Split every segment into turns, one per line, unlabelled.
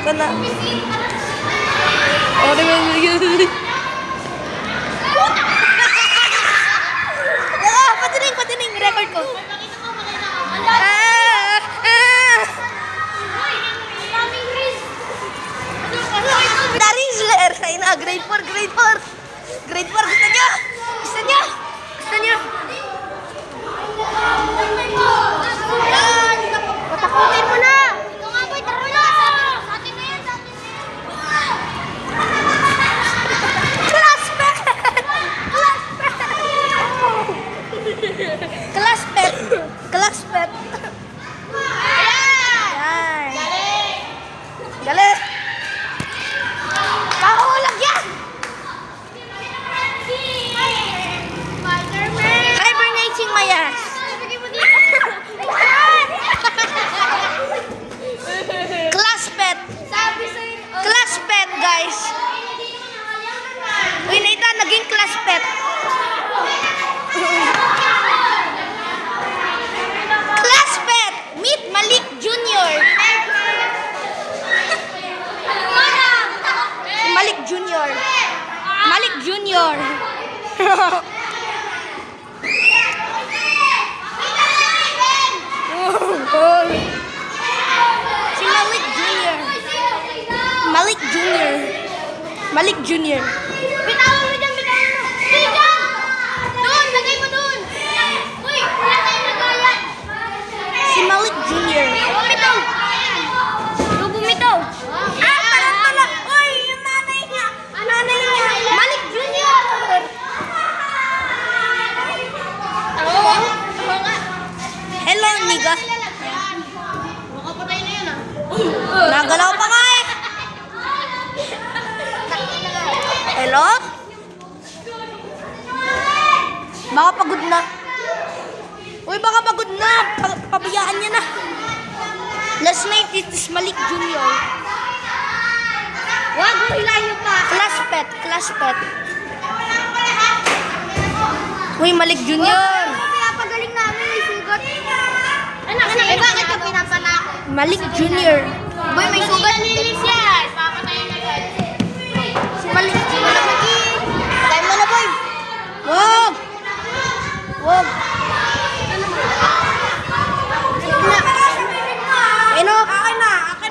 ka na. Oh, diba? Patining, record ko. Darisler! Ay na, grade 4. Grade 4, gusto niya? Patakutin mo na!
Ito nga boy, tara na! Sa atin na yan,
Class pet.
Ayan!
Galing! Pahulag yan!
Spider-Man!
Hibernating my ass.
Bigay mo dito!
Class pet.
Sabi sa'yo,
Class pet, guys. Uy, Nathan, naging class pet. Class pet. Meet Malik Jr. Malik Jr. Malik Jr. Si Malik Jr. Malik Jr.
bitawan mo dyan, bitawan mo! Bitawan! Doon, lagay mo doon! Uy, wala tayong nagayan!
Si Malik Jr.
Bumitaw! Bumitaw!
Pala. Uy, yung nanay niya.
Malik Jr. Oo nga.
Hello, nigga.
Makapatay na yan ah.
Nagalaw pa nga eh. Hello? Baka pagod na. Uy, baka pagod na. Pabayaan niya na. Last night, it is Malik Jr.
Wag mo hilahin pa.
Class pet. Uy, Malik Jr.
Pinapagaling namin, may sugat. Anak, bakit ka pinapanak?
Malik Jr.
Boy, may sugat. Lilis yan. Papatayin na yan.
Si Malik Jr.
Patay mo na, boy.
Wag! Ano?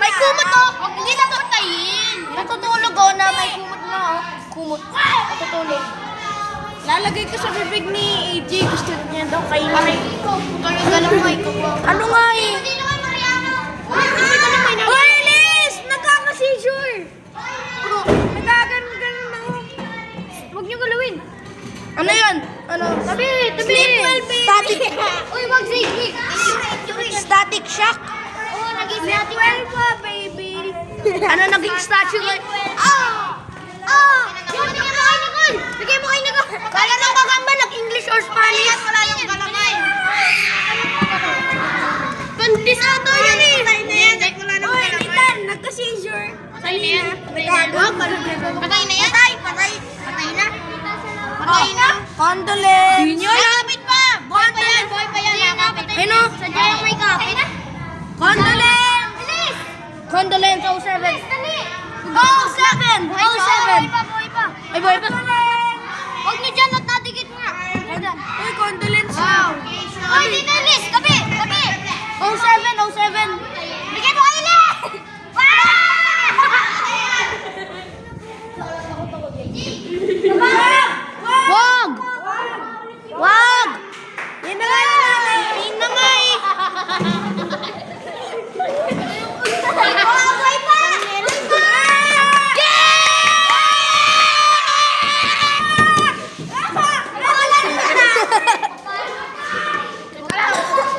May kumot oh. Huwag hindi na patayin.
Natutulog oh na may kumot na oh. Kumot. Natutulog. Lalagay ko sa bibig ni AJ. Gusto niya daw kainin.
Galing mo, ikaw.
Ano nga eh?
Hindi naman Mariano.
Uy, Liz! Nagkaka-seizure! Nagkaganon na oh.
Huwag niyo galawin.
Ano yun? Ano?
Tabi.
Sleep well, baby. Static.
Uy, wag say.
Static shock.
Oo, naging natin.
baby. Ano naging statue like?
Bigay mo kay Nicole.
Kala nung kakamba nag-English or Spanish?
Wala nang galamay. Kondisado yan eh. Wala nang
Uy,
galamay.
Nitan, nagka-seizure.
Patay na yan.
Nagkaganon.
Patay na yan. Patay na. Patay na.
Condolence.
Junior, kapit pa. Boy pa yan. Kapit.
Ano?
Sadya yung may kapit.
Condolence.
Bilis.
Condolence 07.
Dali.
07.
Buhay pa.
Ay, boy pa.
Huwag niyo dyan at nadikit mo na.
Uy, condolence.
Uy, dito Liz. Tabi.
07.
Bigay mo kay Liz.
Wag! Yan na nga lang. Yan na nga eh.
Buhay pa.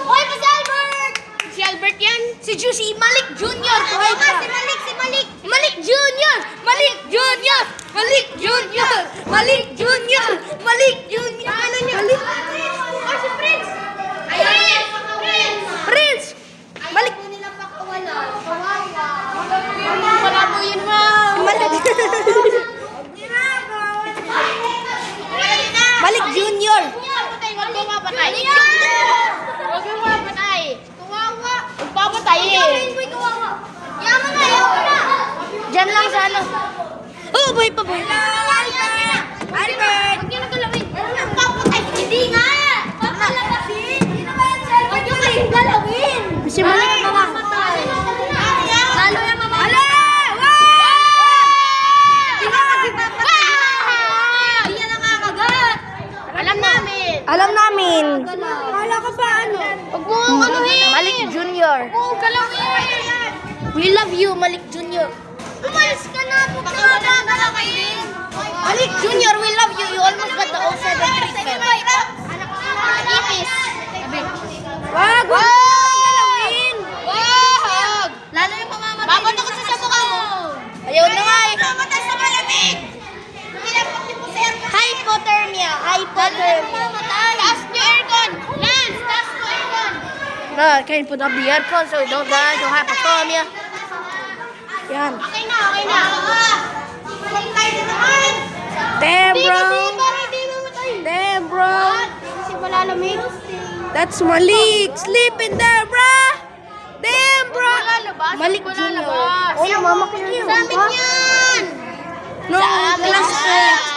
Buhay pa si Albert.
Si Albert yan. Si Malik Jr. Buhay pa.
Si Malik.
Malik Jr. Malik Jr. Malik Jr. Malik Jr. Malik Jr. Ano niya? Malik.
Oh, si Prince. Ayun.
Prince. Malik.
Ayaw nila pakawalan. Kawawa.
Wala po yun, ma. Malik. Malik Jr.
Huwag mo mapatay.
Huwag mo mapatay.
Kawawa.
Papatay eh.
Kawawa. Yaman na.
We love you, Malik Jr.
Umalis ka na. Pupunta na kayo.
Malik Jr., we love you. You almost got the 07 treatment.
Anak ko na ipis.
Wag! Wag!
Wag! Lalo yung mamamatay. Babot ako sa mukha mo.
Ayaw na nga eh.
Mamatay sa malamig.
Hypothermia. Hypothermia.
Taas niyo aircon. Lance, taas mo aircon.
No, I can't put up the aircon so we don't die to hypothermia. Yan.
Okay na, okay na. Mamatay na naman.
Damn, bro.
Para hindi mamatay.
Damn, bro.
Kasi malalamig.
That's Malik. Sleep in there, bro. Damn, bro.
Lalabas.
Malik Jr. Oh, mama ko yun.
Sa amin yan.
No, classmate.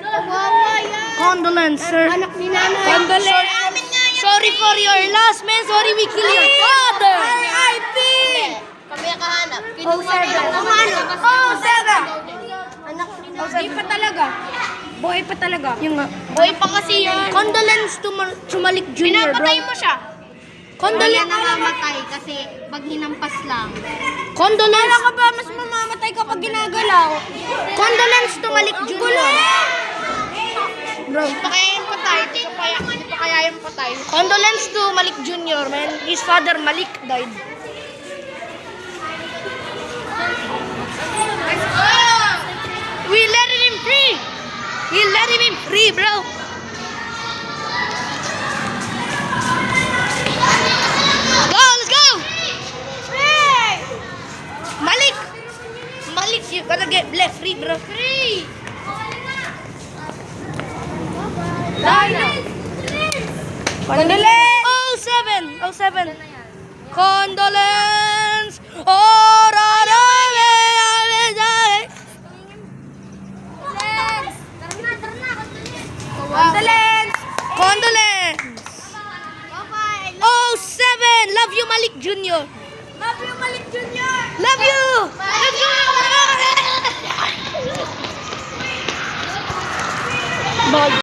Kawawa yan.
Condolence, sir.
Anak ni nanay.
Condolence.
Amin nga yan.
Sorry for your loss, man. Sorry we killed your father. R.I.P.
Kami ang kahanap.
Oh, seven.
Oh, seven.
Anak ni nanay. Pa talaga. Boy pa talaga. Yung nga.
Boy pa kasi yan.
Condolence to Malik Jr., bro.
Pinapatay mo siya.
Condolence.
namamatay kasi pag hinampas lang.
Condolence. Kala ka ba mas mamamatay kapag ginagalaw? Condolence to Malik Jr. Bro.
Hindi pa kaya yung patay. Hindi pa kaya yung patay.
Condolence to Malik Jr., man. His father Malik died. We let him free. We let him in free, bro. Go, let's go. Malik. Malik, you gotta get left free, bro.
Free!
Condolence. Oh, 07. Oh, 07. Condolence. Oh, Condolence. Condolence.
Bye-bye.
Oh, 7. Love you, Malik Jr.
Love you, Malik Jr.
Love you.
Love you.
Bye.